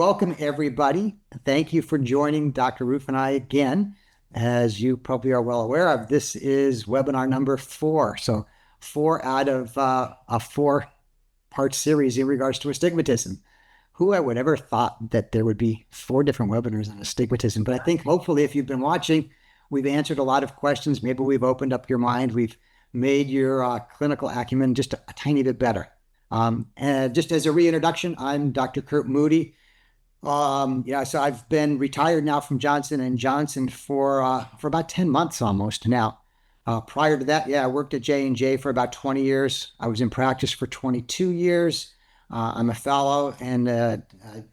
welcome everybody. Thank you for joining Dr. Rueff and I again. As you probably are well aware of, this is webinar number 4. So 4 out of a 4-part series in regards to astigmatism. Who I would ever thought that there would be 4 different webinars on astigmatism. But I think hopefully if you've been watching, we've answered a lot of questions. Maybe we've opened up your mind. We've made your clinical acumen just a tiny bit better. And just as a reintroduction, I'm Dr. Kurt Moody. So I've been retired now from Johnson & Johnson for about 10 months almost now. Prior to that, I worked at J&J for about 20 years. I was in practice for 22 years. I'm a fellow and a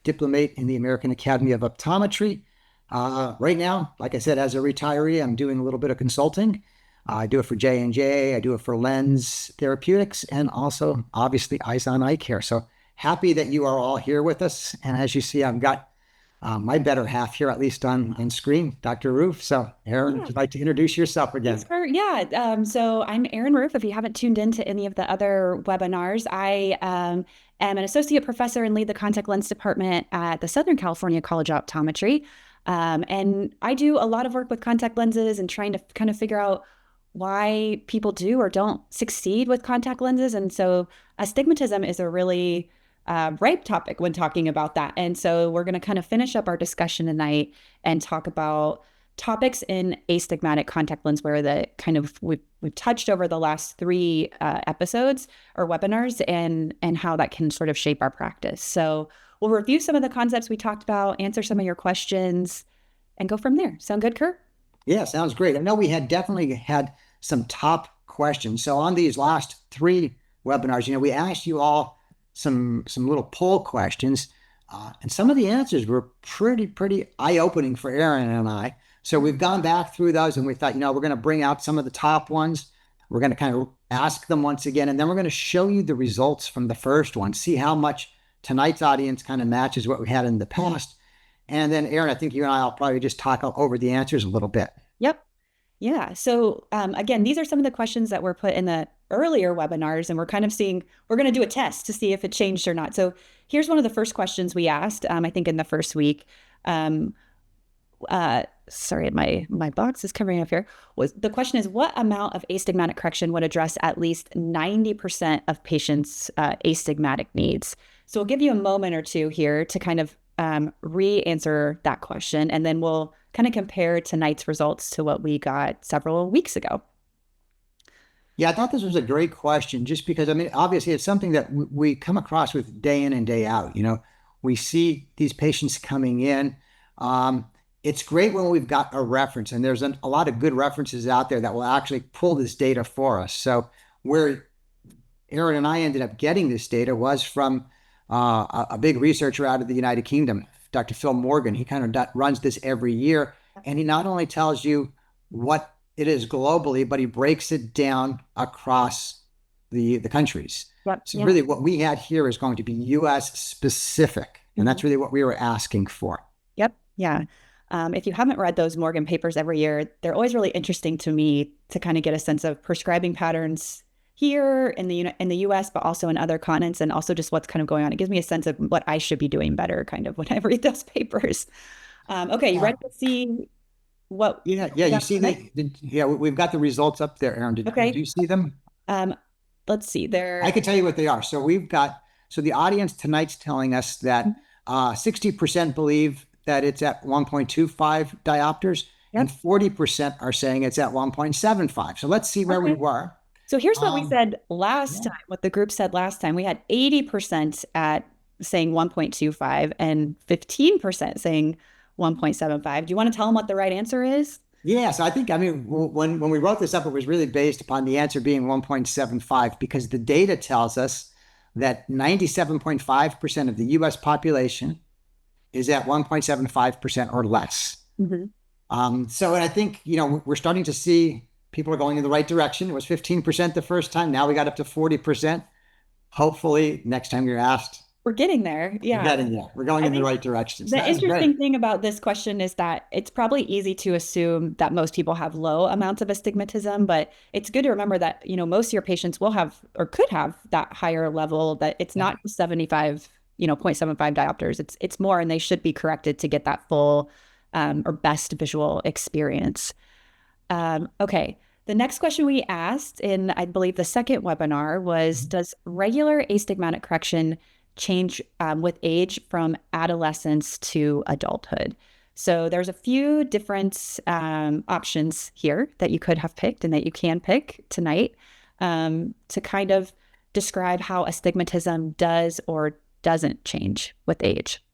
diplomate in the American Academy of Optometry. Right now, like I said, as a retiree, I'm doing a little bit of consulting. I do it for J&J, I do it for Lens Therapeutics, and also, obviously, Eyes on Eye Care. So happy that you are all here with us. And as you see, I've got my better half here, at least on screen, Dr. Rueff. So Erin, would you like to introduce yourself again? So I'm Erin Rueff. If you haven't tuned into any of the other webinars, I am an associate professor and lead the contact lens department at the Southern California College of Optometry. And I do a lot of work with contact lenses and trying to kind of figure out why people do or don't succeed with contact lenses. And so astigmatism is a really ripe topic when talking about that. And so we're going to kind of finish up our discussion tonight and talk about topics in astigmatic contact lens wear that kind of we've touched over the last 3 episodes or webinars and how that can sort of shape our practice. So we'll review some of the concepts we talked about, answer some of your questions, and go from there. Sound good, Kurt? Yeah, sounds great. I know we had definitely had some top questions. So on these last 3 webinars, we asked you all some little poll questions, and some of the answers were pretty eye-opening for Erin and I. So we've gone back through those, and we thought, we're going to bring out some of the top ones. We're going to kind of ask them once again, and then we're going to show you the results from the first one, see how much tonight's audience kind of matches what we had in the past. And then, Erin, I think you and I will probably just talk over the answers a little bit. Yep. Yeah. So again, these are some of the questions that were put in the earlier webinars, and we're kind of we're going to do a test to see if it changed or not. So here's one of the first questions we asked, I think in the first week. Sorry, my box is covering up here. The question is, what amount of astigmatic correction would address at least 90% of patients' astigmatic needs? So we'll give you a moment or two here to kind of re-answer that question, and then we'll kind of compare tonight's results to what we got several weeks ago. Yeah, I thought this was a great question just because, obviously it's something that we come across with day in and day out. We see these patients coming in. It's great when we've got a reference, and there's a lot of good references out there that will actually pull this data for us. So where Erin and I ended up getting this data was from a big researcher out of the United Kingdom, Dr. Phil Morgan. He kind of runs this every year, and he not only tells you what it is globally, but he breaks it down across the countries. Yep. So really what we had here is going to be US specific, and that's really what we were asking for. Yep. Yeah. If you haven't read those Morgan papers every year, they're always really interesting to me to kind of get a sense of prescribing patterns here in the US, but also in other continents, and also just what's kind of going on. It gives me a sense of what I should be doing better kind of when I read those papers. Okay, you ready to see what? Yeah, you see we've got the results up there, Erin. Did you see them? Let's see there. I can tell you what they are. So the audience tonight's telling us that 60% believe that it's at 1.25 diopters, and 40% are saying it's at 1.75. So let's see where we were. So here's what we said last time, what the group said last time. We had 80% at saying 1.25 and 15% saying 1.75. Do you want to tell them what the right answer is? Yes, I think, when we wrote this up, it was really based upon the answer being 1.75, because the data tells us that 97.5% of the US population is at 1.75% or less. Mm-hmm. So I think, we're starting to see people are going in the right direction. It was 15% the first time. Now we got up to 40%. Hopefully next time you're asked, we're getting there. Yeah. We're getting there. We're going in the right direction. The interesting thing about this question is that it's probably easy to assume that most people have low amounts of astigmatism, but it's good to remember that, most of your patients will have or could have that higher level, that it's not 75, 0.75 diopters. It's more, and they should be corrected to get that full or best visual experience. Okay. The next question we asked in, I believe, the second webinar was, does regular astigmatic correction change with age from adolescence to adulthood? So there's a few different options here that you could have picked and that you can pick tonight to kind of describe how astigmatism does or doesn't change with age.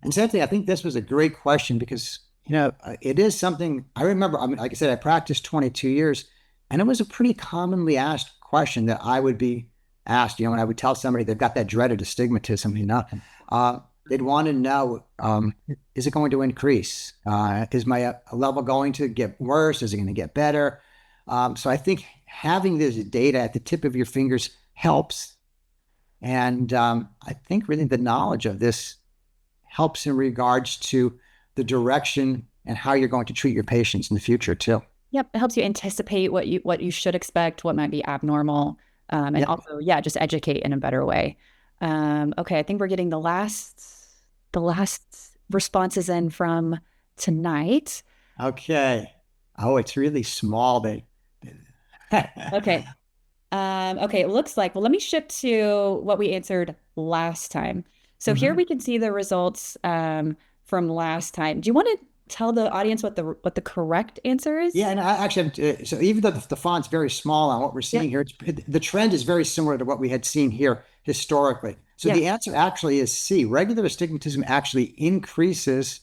And Cynthia, I think this was a great question because it is something I remember. I mean, like I said, I practiced 22 years, and it was a pretty commonly asked question that I would be asked. When I would tell somebody they've got that dreaded astigmatism, they'd want to know, is it going to increase? Is my level going to get worse? Is it going to get better? So I think having this data at the tip of your fingers helps. And I think really the knowledge of this helps in regards to the direction and how you're going to treat your patients in the future too. Yep, it helps you anticipate what you should expect, what might be abnormal, and also, just educate in a better way. Okay, I think we're getting the last responses in from tonight. Okay. Oh, it's really small. Okay. Okay, it looks like, well, let me shift to what we answered last time. So here we can see the results from last time. Do you want to tell the audience what the correct answer is? Yeah, and I actually, so even though the font's very small on what we're seeing here, the trend is very similar to what we had seen here historically. So the answer actually is C. Regular astigmatism actually increases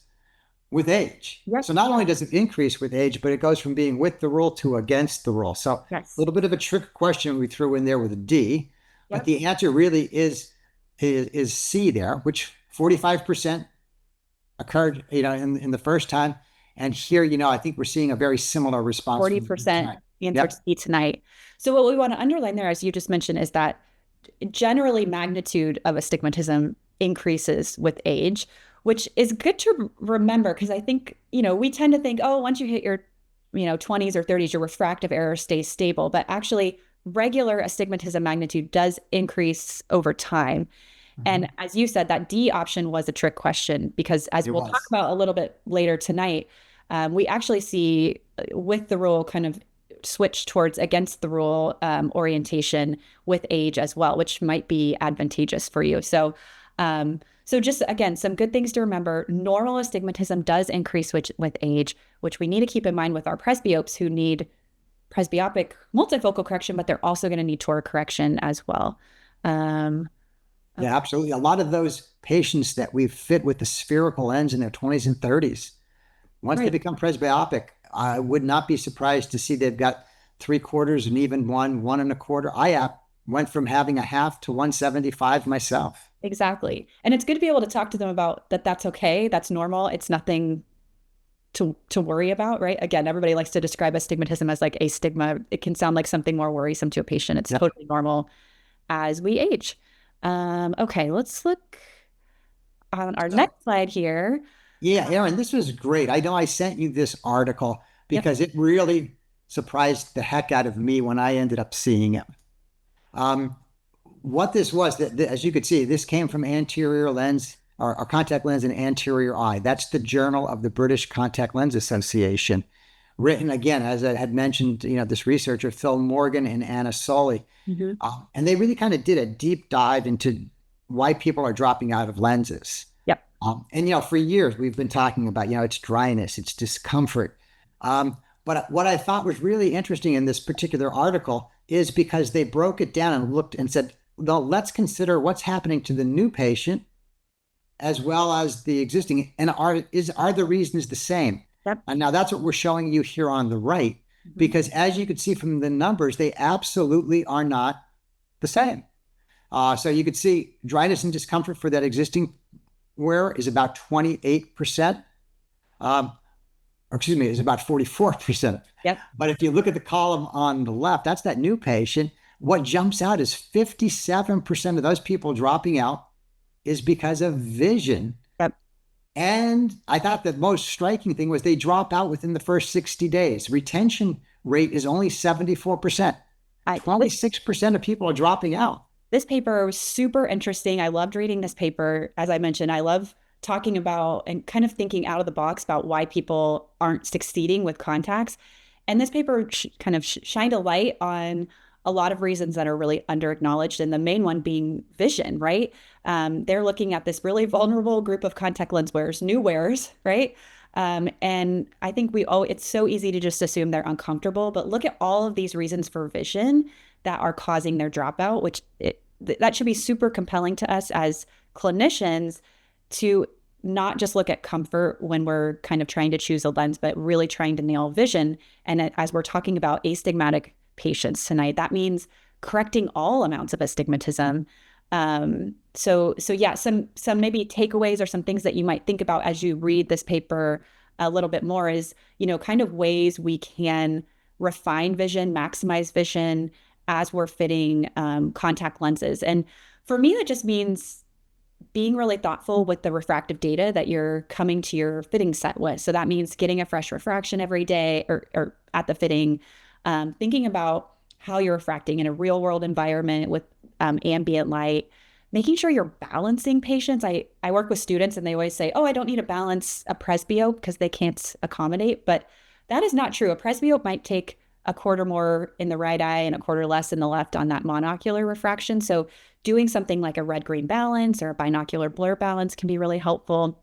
with age. So not only does it increase with age, but it goes from being with the rule to against the rule. So a little bit of a trick question we threw in there with a D, but the answer really is C there, which 45% occurred, in the first time. And here, I think we're seeing a very similar response. 40% answered C tonight. So what we want to underline there, as you just mentioned, is that generally magnitude of astigmatism increases with age, which is good to remember because I think, we tend to think, oh, once you hit your, 20s or 30s, your refractive error stays stable. But actually, regular astigmatism magnitude does increase over time. And as you said, that D option was a trick question because as we'll talk about a little bit later tonight, we actually see with the rule kind of switch towards against the rule orientation with age as well, which might be advantageous for you. So just again, some good things to remember. Normal astigmatism does increase with age, which we need to keep in mind with our presbyopes who need presbyopic multifocal correction, but they're also going to need toric correction as well. Yeah, absolutely. A lot of those patients that we fit with the spherical lens in their 20s and 30s, once they become presbyopic, I would not be surprised to see they've got 3/4 and even 1.25. I went from having a half to 175 myself. Exactly. And it's good to be able to talk to them about that. That's okay. That's normal. It's nothing to worry about, right? Again, everybody likes to describe astigmatism as like a stigma. It can sound like something more worrisome to a patient. It's totally normal as we age. Okay, let's look on our next slide here. Yeah, Erin, this was great. I know I sent you this article because it really surprised the heck out of me when I ended up seeing it. What this was, as you could see, this came from Anterior Lens, or Contact Lens and Anterior Eye. That's the Journal of the British Contact Lens Association. Written, again, as I had mentioned, this researcher, Phil Morgan and Anna Soley. And they really kind of did a deep dive into why people are dropping out of lenses. And, for years, we've been talking about, it's dryness, it's discomfort. But what I thought was really interesting in this particular article is because they broke it down and looked and said, well, let's consider what's happening to the new patient as well as the existing. And are the reasons the same? And now that's what we're showing you here on the right, because as you could see from the numbers, they absolutely are not the same. So you could see dryness and discomfort for that existing wearer is about 28%. Is about 44%. But if you look at the column on the left, that's that new patient. What jumps out is 57% of those people dropping out is because of vision. And I thought the most striking thing was they drop out within the first 60 days. Retention rate is only 74%. 26% of people are dropping out. This paper was super interesting. I loved reading this paper. As I mentioned, I love talking about and kind of thinking out of the box about why people aren't succeeding with contacts. And this paper kind of shined a light on a lot of reasons that are really under acknowledged, and the main one being vision, right? They're looking at this really vulnerable group of contact lens wearers, new wearers, right? And I think it's so easy to just assume they're uncomfortable, but look at all of these reasons for vision that are causing their dropout, that should be super compelling to us as clinicians to not just look at comfort when we're kind of trying to choose a lens, but really trying to nail vision. And as we're talking about astigmatic patients tonight, that means correcting all amounts of astigmatism. So yeah, some maybe takeaways or some things that you might think about as you read this paper a little bit more is, kind of ways we can refine vision, maximize vision as we're fitting contact lenses. And for me, that just means being really thoughtful with the refractive data that you're coming to your fitting set with. So that means getting a fresh refraction every day or at the fitting, thinking about how you're refracting in a real world environment with ambient light, making sure you're balancing patients. I work with students and they always say, oh, I don't need to balance a presbyope because they can't accommodate. But that is not true. A presbyope might take a quarter more in the right eye and a quarter less in the left on that monocular refraction. So doing something like a red-green balance or a binocular blur balance can be really helpful.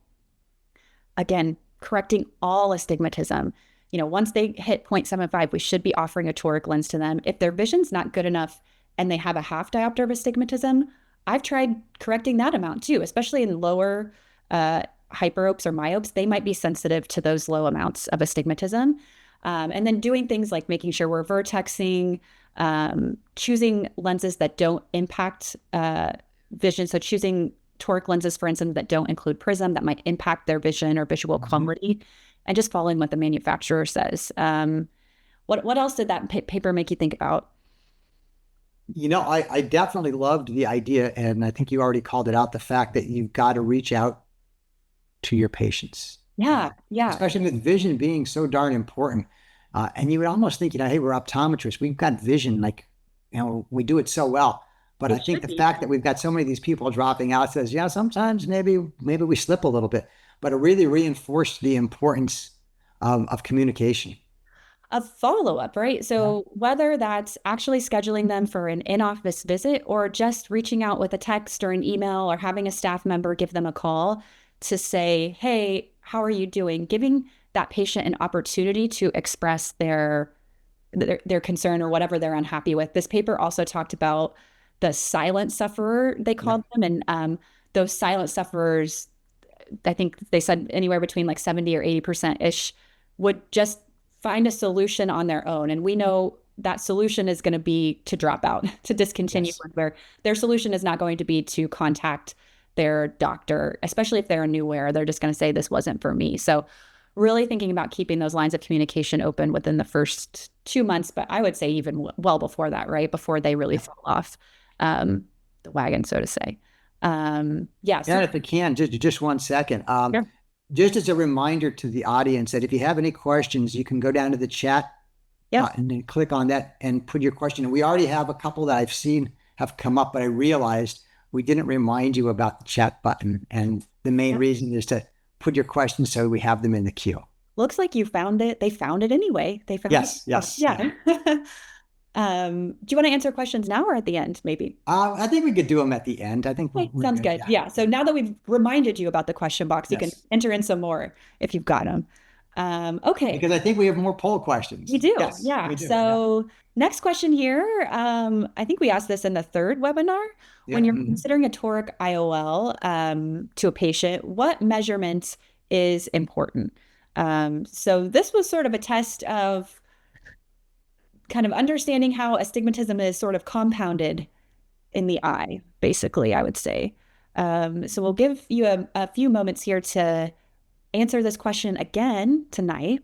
Again, correcting all astigmatism. Once they hit 0.75, we should be offering a toric lens to them. If their vision's not good enough and they have a half diopter of astigmatism, I've tried correcting that amount too, especially in lower hyperopes or myopes. They might be sensitive to those low amounts of astigmatism. And then doing things like making sure we're vertexing, choosing lenses that don't impact vision. So choosing toric lenses, for instance, that don't include prism that might impact their vision or visual quality, and just following what the manufacturer says. What else did that paper make you think about? I definitely loved the idea, and I think you already called it out, the fact that you've got to reach out to your patients. Yeah. Especially with vision being so darn important. And you would almost think, hey, we're optometrists. We've got vision, we do it so well. But I think the fact that we've got so many of these people dropping out says, yeah, sometimes maybe we slip a little bit. But it really reinforced the importance of communication. A follow-up, right? So whether that's actually scheduling them for an in-office visit or just reaching out with a text or an email or having a staff member give them a call to say, hey, how are you doing? Giving that patient an opportunity to express their concern or whatever they're unhappy with. This paper also talked about the silent sufferer, they called them. And those silent sufferers, I think they said anywhere between like 70 or 80%-ish would just find a solution on their own. And we know that solution is going to be to drop out, to discontinue, where their solution is not going to be to contact their doctor, especially if they're a new wearer. They're just going to say, this wasn't for me. So really thinking about keeping those lines of communication open within the first 2 months, but I would say even well before that, right? Before they really fall off the wagon, so to say. So if it can, just 1 second. Sure. Just as a reminder to the audience that if you have any questions, you can go down to the chat and then click on that and put your question. And we already have a couple that I've seen have come up, but I realized we didn't remind you about the chat button. And the main reason is to put your questions so we have them in the queue. Looks like you found it. They found it anyway. They found it. Yes. Yeah. Do you want to answer questions now or at the end, maybe? I think we could do them at the end. I think sounds good. Yeah. So now that we've reminded you about the question box, you can enter in some more if you've got them. Okay. Because I think we have more poll questions. We do. Yeah. We do. So next question here. I think we asked this in the third webinar. When you're considering a toric IOL to a patient, what measurement is important? So this was sort of a test of kind of understanding how astigmatism is sort of compounded in the eye, basically, I would say. So we'll give you a few moments here to answer this question again tonight.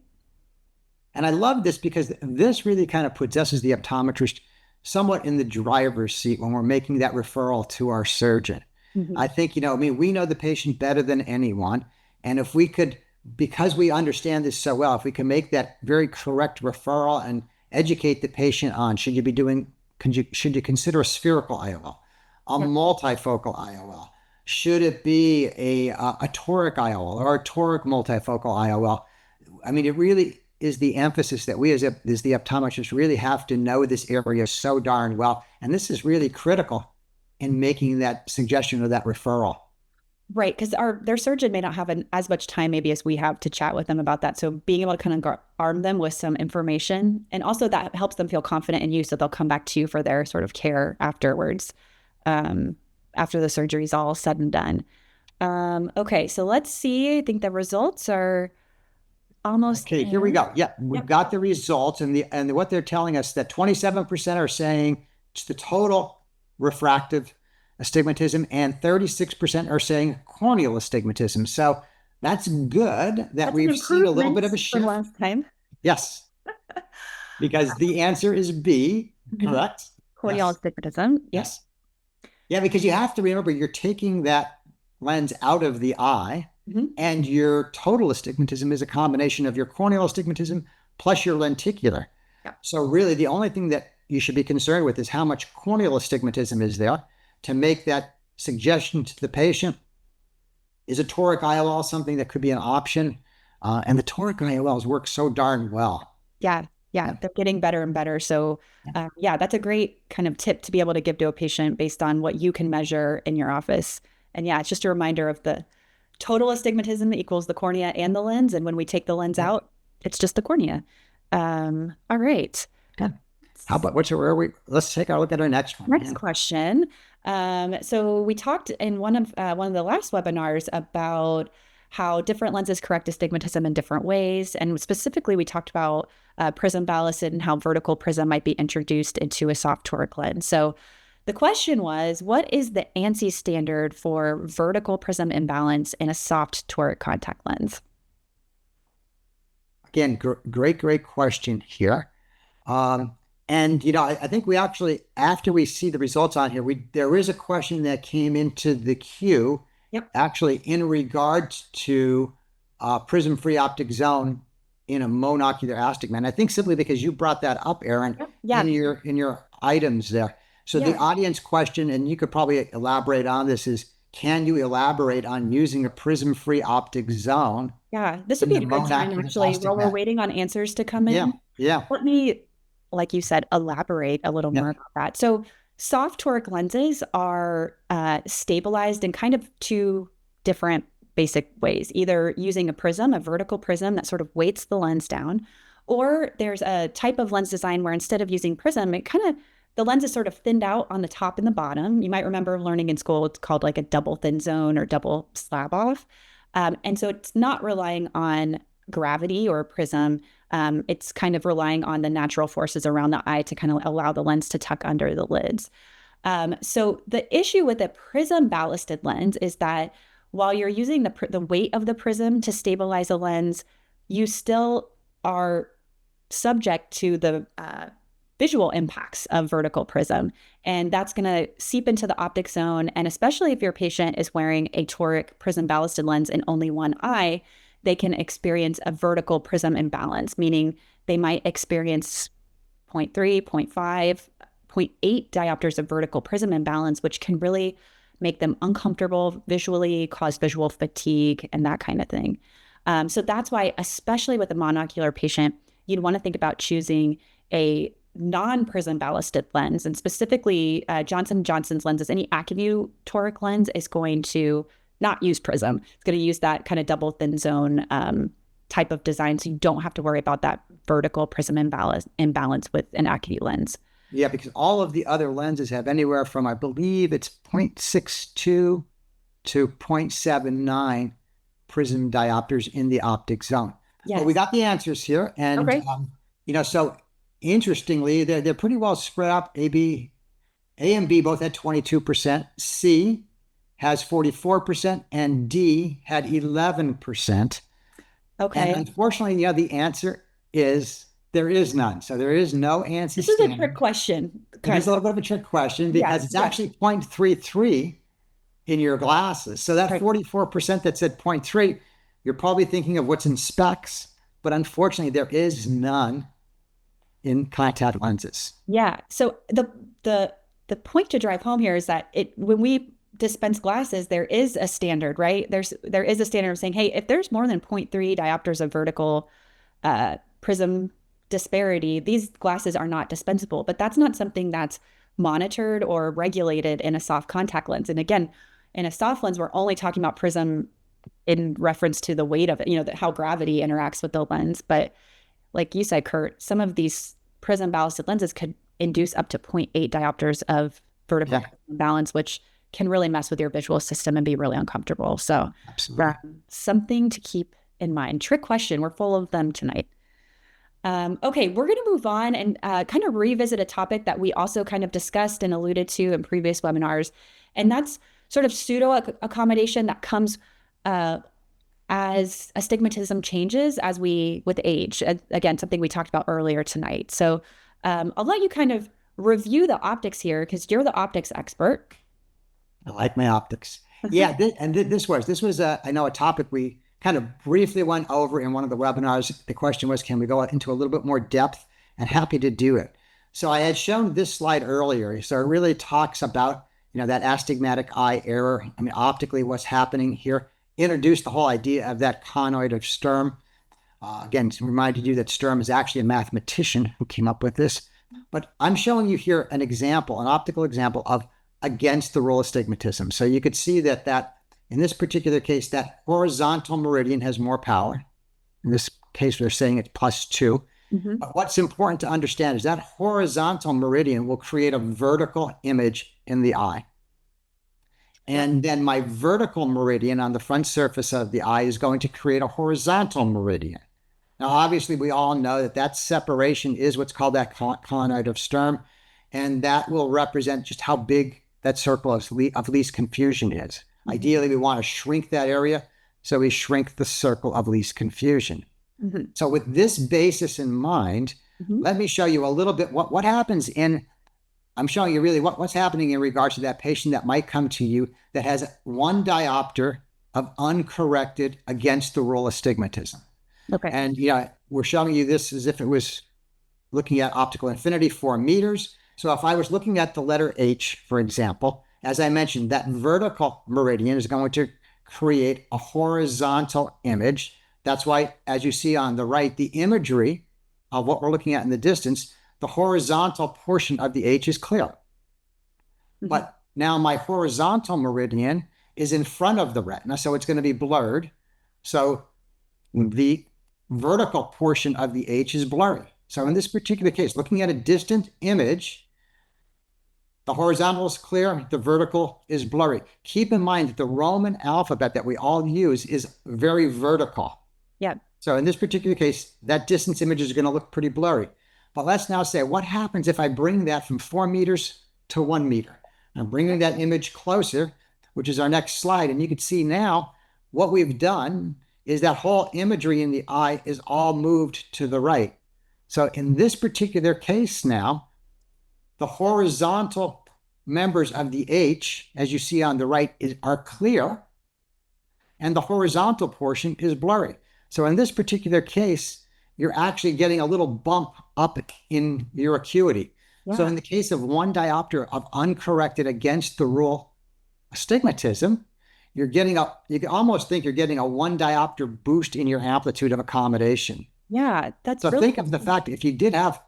And I love this because this really kind of puts us as the optometrist somewhat in the driver's seat when we're making that referral to our surgeon. I think, we know the patient better than anyone. And if we could, because we understand this so well, if we can make that very correct referral and educate the patient on, should you consider a spherical IOL? a multifocal IOL? Should it be a toric IOL or a toric multifocal IOL? I mean, it really is the emphasis that we as the optometrists really have to know this area so darn well. And this is really critical in making that suggestion or that referral. Right, because their surgeon may not have as much time maybe as we have to chat with them about that. So being able to kind of arm them with some information, and also that helps them feel confident in you, so they'll come back to you for their sort of care afterwards, after the surgery is all said and done. Okay, so let's see. I think the results are almost Okay, here we go. Yeah, we've got the results, and what they're telling us that 27% are saying it's the total refractive astigmatism, and 36% are saying corneal astigmatism. So that's good that we've seen a little bit of a shift from last time. Yes, because the answer is B, correct? Corneal Yes. astigmatism. Yes. Yeah, because you have to remember you're taking that lens out of the eye, and your total astigmatism is a combination of your corneal astigmatism plus your lenticular. Yeah. So really the only thing that you should be concerned with is how much corneal astigmatism is there to make that suggestion to the patient. Is a toric IOL something that could be an option? And the toric IOLs work so darn well. Yeah, they're getting better and better. So yeah, that's a great kind of tip to be able to give to a patient based on what you can measure in your office. And yeah, it's just a reminder of the total astigmatism equals the cornea and the lens. And when we take the lens out, it's just the cornea. All right. Good. How about let's take a look at our next one. Next question. So we talked in one of the last webinars about how different lenses correct astigmatism in different ways. And specifically, we talked about prism ballasted and how vertical prism might be introduced into a soft toric lens. So the question was, what is the ANSI standard for vertical prism imbalance in a soft toric contact lens? Again, great question here. And, I think we actually, after we see the results on here, there is a question that came into the queue, actually in regards to prism-free optic zone in a monocular astigmat. And I think simply because you brought that up, Erin, in your items there. So the audience question, and you could probably elaborate on this, is can you elaborate on using a prism-free optic zone? Yeah, this would be a good time actually while we're waiting on answers to come in. Yeah. Let me, like you said, elaborate a little more about that. So soft toric lenses are stabilized in kind of two different basic ways, either using a prism, a vertical prism that sort of weights the lens down, or there's a type of lens design where instead of using prism, the lens is sort of thinned out on the top and the bottom. You might remember learning in school, it's called like a double thin zone or double slab off. And so it's not relying on gravity or a prism. It's kind of relying on the natural forces around the eye to kind of allow the lens to tuck under the lids. So the issue with a prism ballasted lens is that while you're using the weight of the prism to stabilize a lens, you still are subject to the visual impacts of vertical prism. And that's going to seep into the optic zone. And especially if your patient is wearing a toric prism ballasted lens in only one eye, they can experience a vertical prism imbalance, meaning they might experience 0.3, 0.5, 0.8 diopters of vertical prism imbalance, which can really make them uncomfortable visually, cause visual fatigue, and that kind of thing. So that's why, especially with a monocular patient, you'd want to think about choosing a non-prism ballasted lens, and specifically Johnson & Johnson's lenses. Any AccuView toric lens is going to not use prism. It's going to use that kind of double thin zone type of design, so you don't have to worry about that vertical prism imbalance with an AccuView lens. Yeah, because all of the other lenses have anywhere from, I believe it's 0.62 to 0.79 prism diopters in the optic zone. Yes. But we got the answers here, and so interestingly, they're pretty well spread out. A and B both had 22%. C has 44%, and D had 11%. Okay. And unfortunately, the answer is there is none. So there is no answer. This is a trick question. It is a little bit of a trick question because it's actually 0.33 in your glasses. So that 44% that said 0.3, you're probably thinking of what's in specs, but unfortunately, there is none in contact lenses. Yeah. So the the point to drive home here is that when we dispense glasses, there is a standard, right? There is a standard of saying, hey, if there's more than 0.3 diopters of vertical prism disparity, these glasses are not dispensable. But that's not something that's monitored or regulated in a soft contact lens. And again, in a soft lens, we're only talking about prism in reference to the weight of it, how gravity interacts with the lens. But like you said, Kurt, some of these prism ballasted lenses could induce up to 0.8 diopters of vertical balance, which can really mess with your visual system and be really uncomfortable. So something to keep in mind. Trick question. We're full of them tonight. Okay, we're going to move on and kind of revisit a topic that we also kind of discussed and alluded to in previous webinars. And that's sort of pseudo accommodation that comes as astigmatism changes with age. Again, something we talked about earlier tonight. So I'll let you kind of review the optics here because you're the optics expert. I like my optics. Yeah, this was I know a topic we kind of briefly went over in one of the webinars. The question was, can we go into a little bit more depth? And happy to do it. So I had shown this slide earlier. So it really talks about, that astigmatic eye error. I mean, optically, what's happening here. Introduced the whole idea of that conoid of Sturm. Again, reminded you that Sturm is actually a mathematician who came up with this. But I'm showing you here an optical example of against the rule astigmatism. So you could see that in this particular case, that horizontal meridian has more power. In this case, we're saying it's +2. Mm-hmm. But what's important to understand is that horizontal meridian will create a vertical image in the eye. And then my vertical meridian on the front surface of the eye is going to create a horizontal meridian. Now, obviously, we all know that separation is what's called that conoid of Sturm, and that will represent just how big that circle of least confusion is. Mm-hmm. Ideally, we want to shrink that area, so we shrink the circle of least confusion. Mm-hmm. So with this basis in mind, let me show you a little bit what happens I'm showing you really what's happening in regards to that patient that might come to you that has 1 diopter of uncorrected against the rule astigmatism. Okay. And we're showing you this as if it was looking at optical infinity, 4 meters. So if I was looking at the letter H, for example, as I mentioned, that vertical meridian is going to create a horizontal image. That's why, as you see on the right, the imagery of what we're looking at in the distance, the horizontal portion of the H is clear. Mm-hmm. But now my horizontal meridian is in front of the retina, so it's going to be blurred. So the vertical portion of the H is blurry. So in this particular case, looking at a distant image, the horizontal is clear, the vertical is blurry. Keep in mind that the Roman alphabet that we all use is very vertical. Yeah. So in this particular case, that distance image is going to look pretty blurry. But let's now say, what happens if I bring that from 4 meters to 1 meter? I'm bringing that image closer, which is our next slide. And you can see now what we've done is that whole imagery in the eye is all moved to the right. So in this particular case now, the horizontal members of the H, as you see on the right, are clear, and the horizontal portion is blurry. So in this particular case, you're actually getting a little bump up in your acuity. Yeah. So in the case of 1 diopter of uncorrected against the rule astigmatism, you can almost think you're getting a 1 diopter boost in your amplitude of accommodation. Yeah, that's so really think of the fact if you did have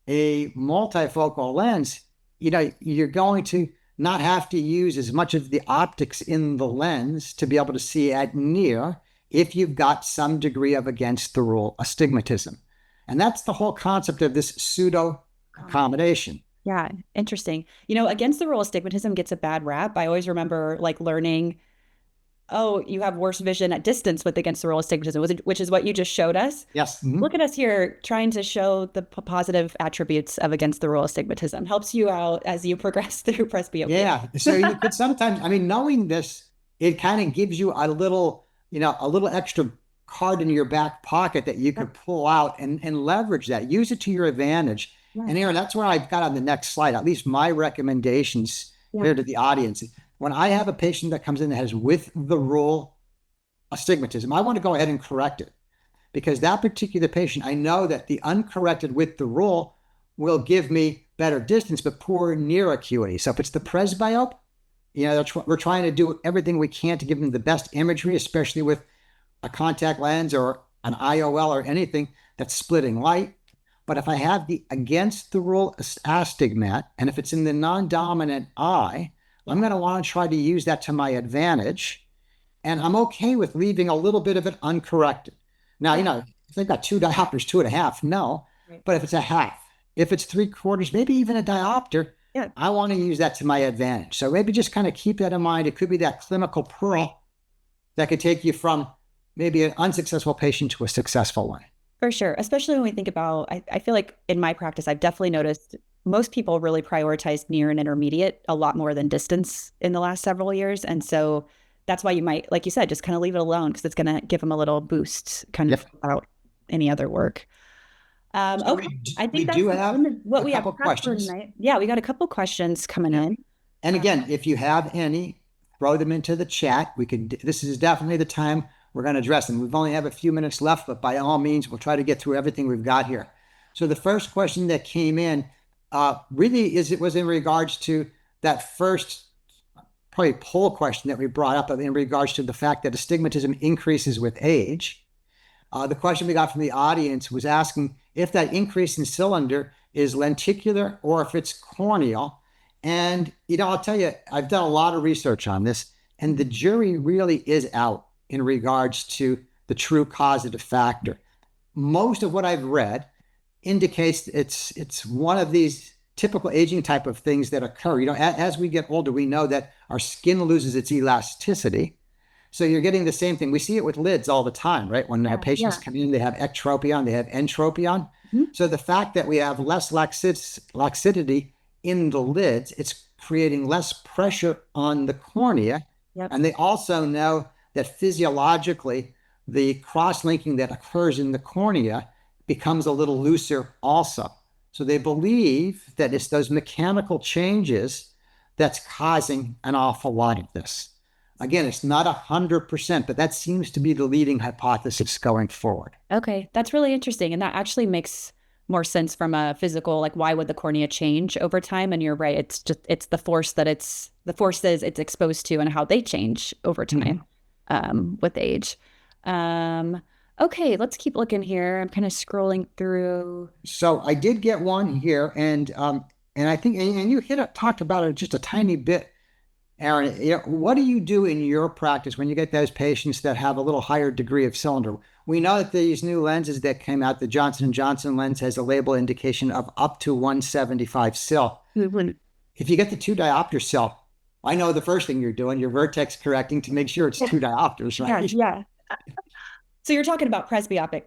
a multifocal lens, you're going to not have to use as much of the optics in the lens to be able to see at near if you've got some degree of against the rule astigmatism. And that's the whole concept of this pseudo accommodation. Yeah, interesting. Against the rule astigmatism gets a bad rap. I always remember learning, you have worse vision at distance with against the rule astigmatism, which is what you just showed us. Yes. Mm-hmm. Look at us here trying to show the positive attributes of against the rule astigmatism. Helps you out as you progress through presbyopia. Yeah. So you could sometimes, knowing this, it kind of gives you a little extra card in your back pocket that you could pull out and leverage that. Use it to your advantage. Yeah. And Erin, that's where I've got on the next slide, at least my recommendations here to the audience. When I have a patient that comes in that has with the rule astigmatism, I want to go ahead and correct it because that particular patient, I know that the uncorrected with the rule will give me better distance, but poor near acuity. So if it's the presbyope, we're trying to do everything we can to give them the best imagery, especially with a contact lens or an IOL or anything that's splitting light. But if I have the against the rule astigmat, and if it's in the non-dominant eye, I'm going to want to try to use that to my advantage. And I'm okay with leaving a little bit of it uncorrected. Now, if they've got 2 diopters, 2.5, no. Right. But if it's a half, if it's 3/4, maybe even a diopter, I want to use that to my advantage. So maybe just kind of keep that in mind. It could be that clinical pearl that could take you from maybe an unsuccessful patient to a successful one. For sure. Especially when we think about, I feel like in my practice, I've definitely noticed most people really prioritize near and intermediate a lot more than distance in the last several years. And so that's why you might, like you said, just kind of leave it alone because it's going to give them a little boost kind of without any other work. Okay. I think we do have what we have questions. Tonight. Yeah, we got a couple questions coming in. And again, if you have any, throw them into the chat. This is definitely the time we're going to address them. We've only have a few minutes left, but by all means, we'll try to get through everything we've got here. So the first question that came in was in regards to that first probably poll question that we brought up in regards to the fact that astigmatism increases with age. The question we got from the audience was asking if that increase in cylinder is lenticular or if it's corneal. And, I'll tell you, I've done a lot of research on this, and the jury really is out in regards to the true causative factor. Most of what I've read indicates it's one of these typical aging type of things that occur. As we get older, we know that our skin loses its elasticity. So you're getting the same thing. We see it with lids all the time, right? When our patients come in, they have ectropion, they have entropion. Mm-hmm. So the fact that we have less laxity in the lids, it's creating less pressure on the cornea. Yep. And they also know that physiologically, the cross-linking that occurs in the cornea becomes a little looser also. So they believe that it's those mechanical changes that's causing an awful lot of this. Again, it's not 100%, but that seems to be the leading hypothesis going forward. Okay, that's really interesting. And that actually makes more sense from a physical, like why would the cornea change over time? And you're right, it's the forces it's exposed to and how they change over time with age. Okay, let's keep looking here. I'm kind of scrolling through. So I did get one here, and I think, and you talked about it just a tiny bit, Erin. What do you do in your practice when you get those patients that have a little higher degree of cylinder? We know that these new lenses that came out, the Johnson & Johnson lens has a label indication of up to 175 sil. Mm-hmm. If you get the 2 diopter sil, I know the first thing you're doing, you're vertex correcting to make sure it's 2 diopters, right? Yeah. So you're talking about presbyopic.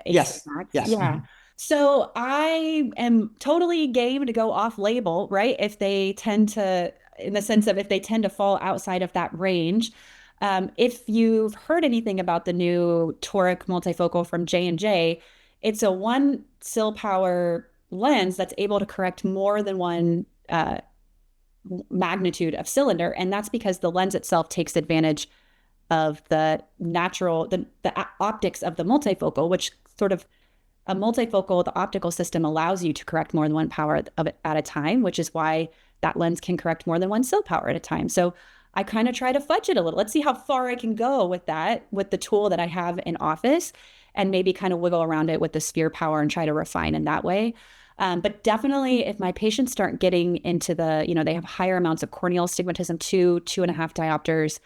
Yes. Yeah. So I am totally game to go off label, right? If they tend to, in the sense of if they tend to fall outside of that range. If you've heard anything about the new toric multifocal from J&J, it's a 1 sil power lens that's able to correct more than one magnitude of cylinder. And that's because the lens itself takes advantage of the optics of the multifocal, which sort of a multifocal, the optical system allows you to correct more than one power of it at a time, which is why that lens can correct more than 1 sil power at a time. So I kind of try to fudge it a little. Let's see how far I can go with that, with the tool that I have in office, and maybe kind of wiggle around it with the sphere power and try to refine in that way. But definitely if my patients start getting into they have higher amounts of corneal astigmatism, 2.5 diopters,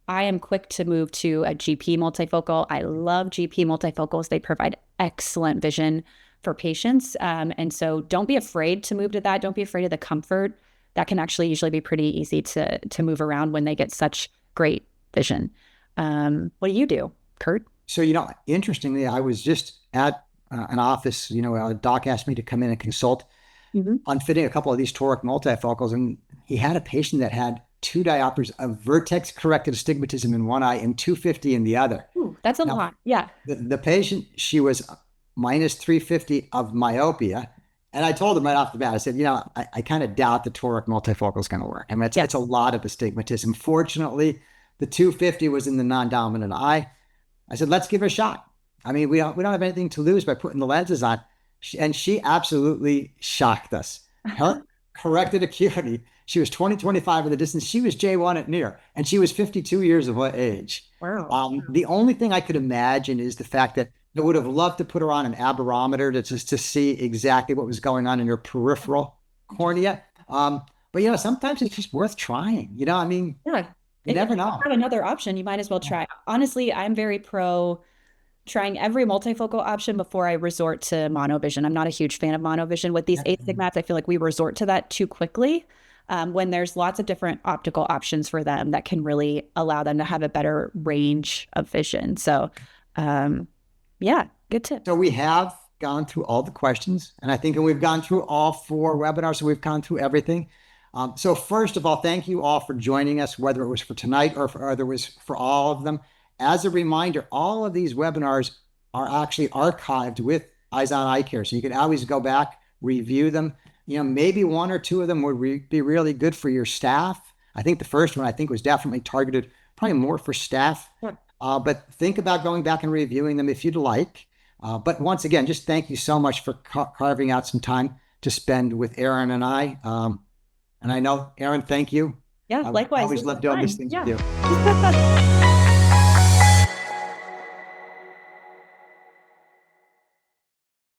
I am quick to move to a GP multifocal. I love GP multifocals. They provide excellent vision for patients. And so don't be afraid to move to that. Don't be afraid of the comfort. That can actually usually be pretty easy to move around when they get such great vision. What do you do, Kurt? So, interestingly, I was just at an office, a doc asked me to come in and consult on fitting a couple of these toric multifocals. And he had a patient that had 2 diopters of vertex corrected astigmatism in one eye and 250 in the other. Ooh, that's a lot. Yeah. The patient, she was minus 350 of myopia. And I told him right off the bat, I said, I kind of doubt the toric multifocal is going to work. I mean, it's a lot of astigmatism. Fortunately, the 250 was in the non-dominant eye. I said, let's give it a shot. I mean, we don't have anything to lose by putting the lenses on. And she absolutely shocked us. corrected acuity. She was 20/25 of the distance. She was J1 at near, and she was 52 years of age. Wow. The only thing I could imagine is the fact that I would have loved to put her on an aberrometer to see exactly what was going on in her peripheral cornea. But sometimes it's just worth trying. I mean, Yeah. you If never you know. have another option, you might as well try. Honestly, I'm very pro trying every multifocal option before I resort to monovision. I'm not a huge fan of monovision. With these astigmats, I feel like we resort to that too quickly, when there's lots of different optical options for them that can really allow them to have a better range of vision. So, yeah, good tip. So we have gone through all the questions, and I think we've gone through all 4 webinars, so we've gone through everything. So first of all, thank you all for joining us, whether it was for tonight or whether it was for all of them. As a reminder, all of these webinars are actually archived with Eyes on Eye Care, so you can always go back, review them. Maybe 1 or 2 of them would be really good for your staff. I think the first one was definitely targeted, probably more for staff. Sure. But think about going back and reviewing them if you'd like. But once again, just thank you so much for carving out some time to spend with Erin and I. And I know, Erin, thank you. Yeah, I likewise. always love doing these things with you. Yeah.